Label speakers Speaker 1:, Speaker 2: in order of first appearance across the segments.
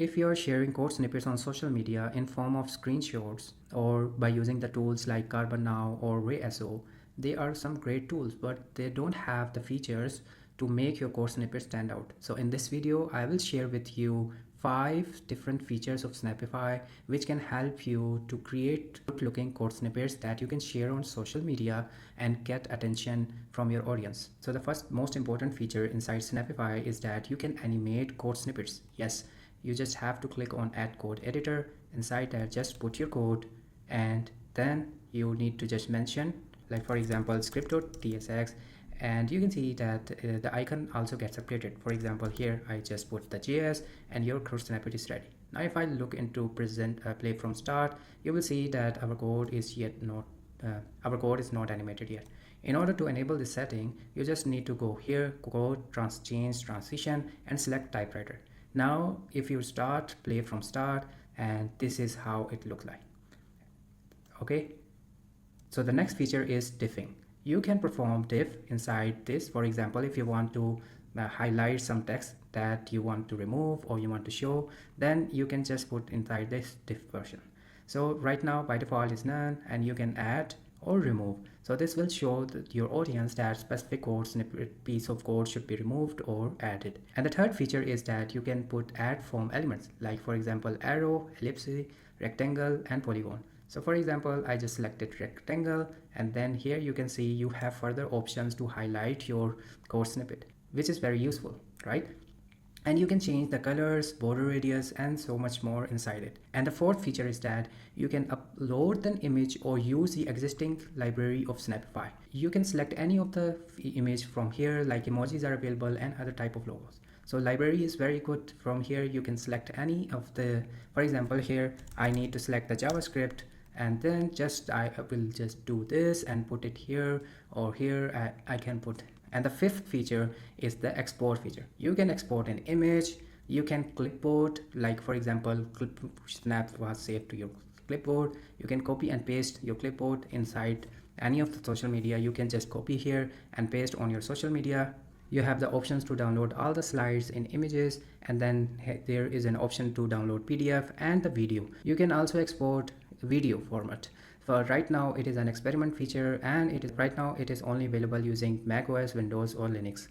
Speaker 1: If you're sharing code snippets on social media in form of screenshots or by using the tools like Carbon Now or RaySO, they are some great tools, but they don't have the features to make your code snippet stand out. So in this video, I will share with you 5 different features of Snappify which can help you to create good looking code snippets that you can share on social media and get attention from your audience. So the first most important feature inside Snappify is that you can animate code snippets. Yes, you just have to click on add code editor. Inside that, just put your code, and then you need to just mention, like for example, script.tsx, and you can see that the icon also gets updated. For example, here I just put the JS and your code snippet is ready. Now if I look into play from start, you will see that our code is not animated yet. In order to enable this setting, you just need to go here, code, change transition, and select typewriter. Now if you start play from start, and this is how it look like. Okay, so the next feature is diffing. You can perform diff inside this. For example, if you want to highlight some text that you want to remove or you want to show, then you can just put inside this diff version. So right now by default is none, and you can add or remove. So this will show your audience that specific code snippet piece of code should be removed or added. And the third feature is that you can put add form elements, like for example arrow, ellipse, rectangle, and polygon. So for example, I just selected rectangle, and then here you can see you have further options to highlight your code snippet, which is very useful, right? And you can change the colors, border radius, and so much more inside it. And the fourth feature is that you can upload an image or use the existing library of Snappify. You can select any of the image from here, like emojis are available and other type of logos. So library is very good. From here you can select any of the, for example, here I need to select the JavaScript, and then I will just do this and put it here, or here I can put. And the fifth feature is the export feature. You can export an image, you can clipboard, like for example, Snap was saved to your clipboard. You can copy and paste your clipboard inside any of the social media. You can just copy here and paste on your social media. You have the options to download all the slides in images, and then there is an option to download PDF and the video. You can also export video format. For right now it is an experiment feature, and it is only available using macOS, Windows, or Linux.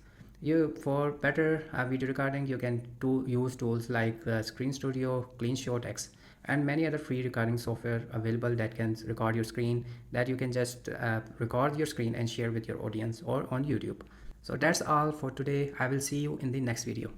Speaker 1: For better video recording, you can use tools like Screen Studio, CleanShot X, and many other free recording software available that can record your screen, that you can just record your screen and share with your audience or on YouTube. So that's all for today. I will see you in the next video.